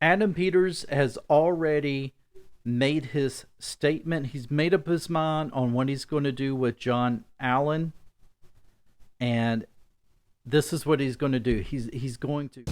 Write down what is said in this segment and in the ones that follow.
Adam Peters has already made his statement. He's made up his mind on what he's going to do with John Allen, and this is what he's going to do. He's going to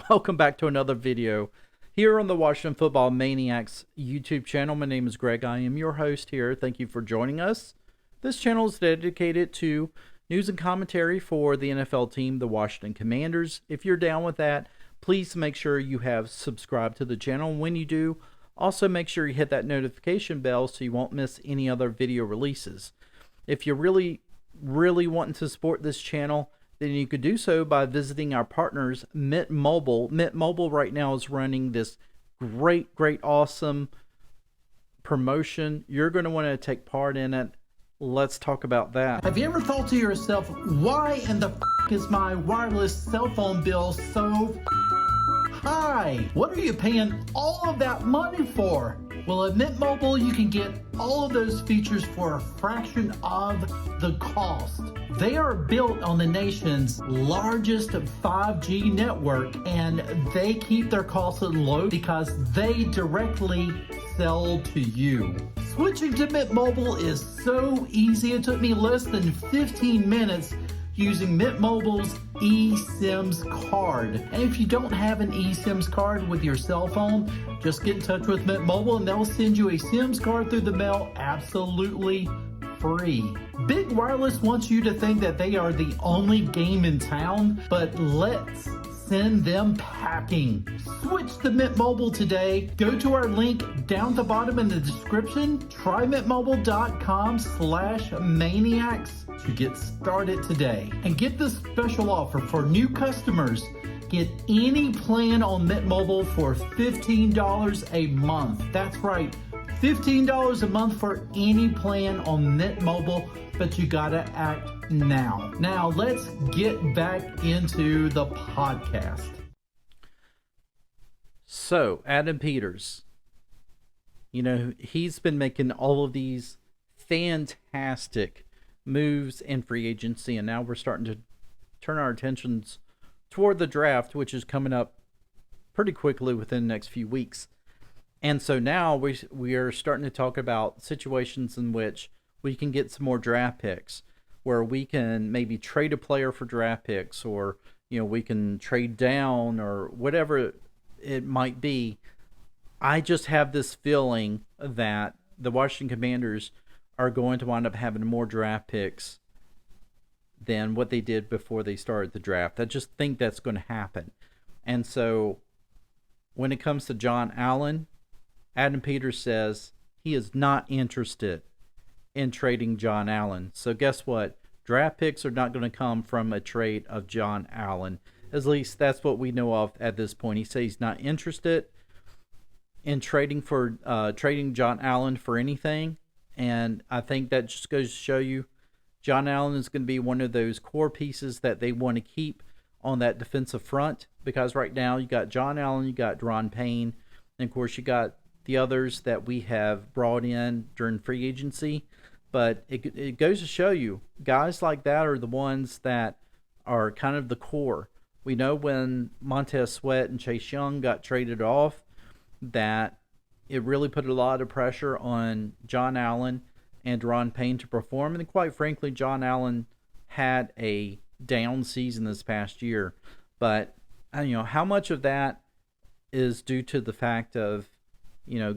welcome back to another video here on the Washington Football Maniacs YouTube channel. My name is Greg. I am your host here. Thank you for joining us. This channel is dedicated to news and commentary for the NFL team, the Washington Commanders. If you're down with that, please make sure you have subscribed to the channel. When you do, also make sure you hit that notification bell so you won't miss any other video releases. If you're really wanting to support this channel, then you could do so by visiting our partners, Mint Mobile. Mint Mobile right now is running this great, awesome promotion. You're going to want to take part in it. Let's talk about that. Have you ever thought to yourself, why in the is my wireless cell phone bill so high? What are you paying all of that money for? Well, at Mint Mobile, you can get all of those features for a fraction of the cost. They are built on the nation's largest 5G network, and they keep their costs low because they directly sell to you. Switching to Mint Mobile is so easy. It took me less than 15 minutes using Mint Mobile's eSIMs card. And if you don't have an eSIMs card with your cell phone, just get in touch with Mint Mobile and they'll send you a SIMs card through the mail absolutely free. Big Wireless wants you to think that they are the only game in town, but let's send them packing. Switch to Mint Mobile today. Go to our link down at the bottom in the description. Try mintmobile.com/maniacs to get started today. And get this special offer for new customers. Get any plan on Mint Mobile for $15 a month. That's right, $15 a month for any plan on Mint Mobile, but you gotta act now. Now let's get back into the podcast. So, Adam Peters, he's been making all of these fantastic moves in free agency, and now we're starting to turn our attentions toward the draft, which is coming up pretty quickly within the next few weeks. And so now we are starting to talk about situations in which we can get some more draft picks, where we can maybe trade a player for draft picks, or we can trade down, or whatever it might be. I just have this feeling that the Washington Commanders are going to wind up having more draft picks than what they did before they started the draft. I just think that's going to happen. And so when it comes to John Allen, Adam Peters says he is not interested in trading John Allen. So guess what? Draft picks are not going to come from a trade of John Allen. At least that's what we know of at this point. He says he's not interested in trading John Allen for anything. And I think that just goes to show you John Allen is going to be one of those core pieces that they want to keep on that defensive front, because right now you got John Allen, you got Daron Payne, and of course you got the others that we have brought in during free agency. But it goes to show you, guys like that are the ones that are kind of the core. We know when Montez Sweat and Chase Young got traded off, that it really put a lot of pressure on John Allen and Daron Payne to perform. And quite frankly, John Allen had a down season this past year. But how much of that is due to the fact of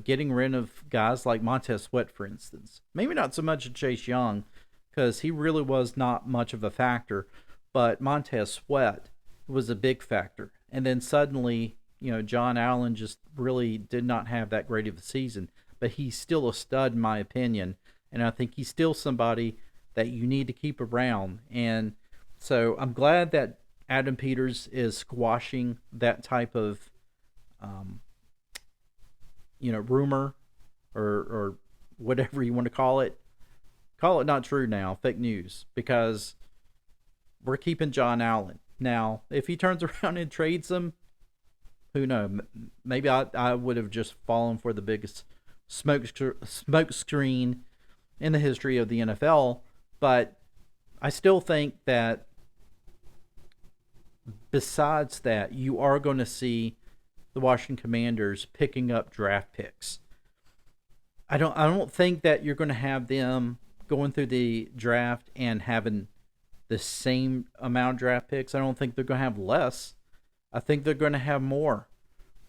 getting rid of guys like Montez Sweat, for instance? Maybe not so much of Chase Young, because he really was not much of a factor, but Montez Sweat was a big factor. And then suddenly, John Allen just really did not have that great of a season, but he's still a stud in my opinion. And I think he's still somebody that you need to keep around. And so I'm glad that Adam Peters is squashing that type of rumor or whatever you want to call it. Call it not true now, fake news, because we're keeping John Allen. Now, if he turns around and trades him, who knows? Maybe I would have just fallen for the biggest smoke screen in the history of the NFL, but I still think that besides that, you are going to see the Washington Commanders picking up draft picks. I don't think that you're going to have them going through the draft and having the same amount of draft picks. I don't think they're going to have less. I think they're going to have more.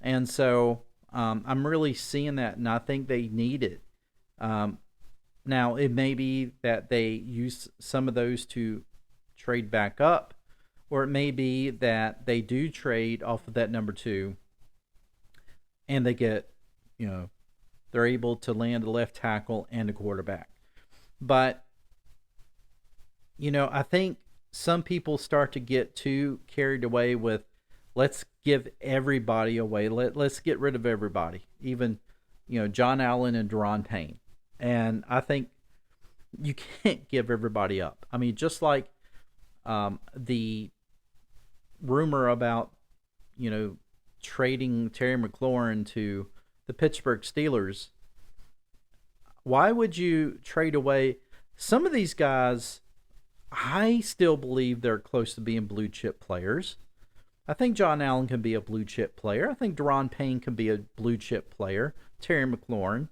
And so I'm really seeing that, and I think they need it. Um, Now, it may be that they use some of those to trade back up, or it may be that they do trade off of that number two and they get, you know, they're able to land a left tackle and a quarterback. But, I think some people start to get too carried away with let's give everybody away. Let's get rid of everybody, even, John Allen and Deron Payne. And I think you can't give everybody up. I mean, just like the rumor about, you know, trading Terry McLaurin to the Pittsburgh Steelers, why would you trade away some of these guys? I still believe they're close to being blue chip players. I think John Allen can be a blue chip player. I think Deron Payne can be a blue chip player. Terry McLaurin.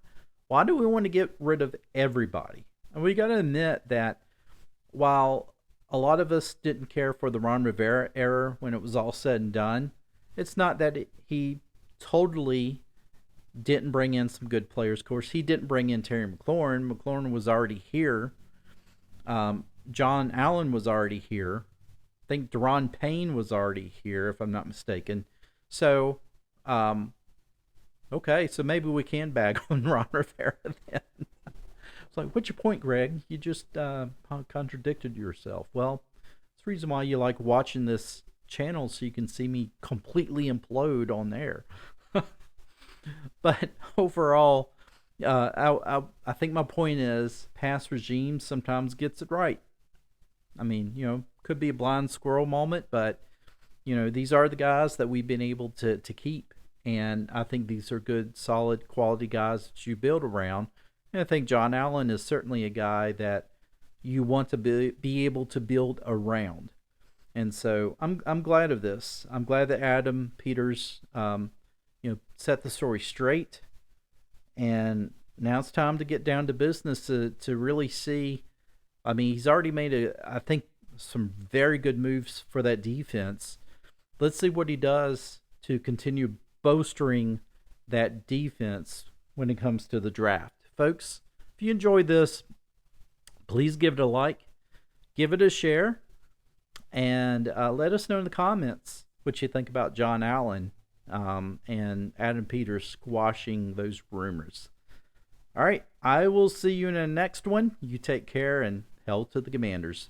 Why do we want to get rid of everybody? And we got to admit that while a lot of us didn't care for the Ron Rivera era when it was all said and done, it's not that he totally didn't bring in some good players. Of course, he didn't bring in Terry McLaurin. McLaurin was already here. John Allen was already here. I think Deron Payne was already here, if I'm not mistaken. So, okay, so maybe we can bag on Ron Rivera then. It's like, what's your point, Greg? You just contradicted yourself. Well, it's the reason why you like watching this channel, so you can see me completely implode on there. But overall, I think my point is past regimes sometimes gets it right. I mean, could be a blind squirrel moment, but these are the guys that we've been able to keep, and I think these are good, solid, quality guys that you build around. And I think John Allen is certainly a guy that you want to be able to build around. And so I'm glad of this. I'm glad that Adam Peters set the story straight, and now it's time to get down to business to really see. I mean, he's already made I think some very good moves for that defense. Let's see what he does to continue bolstering that defense when it comes to the draft. Folks, if you enjoyed this, please give it a like, give it a share, and let us know in the comments what you think about John Allen and Adam Peters squashing those rumors. All right, I will see you in the next one. You take care, and hell to the Commanders.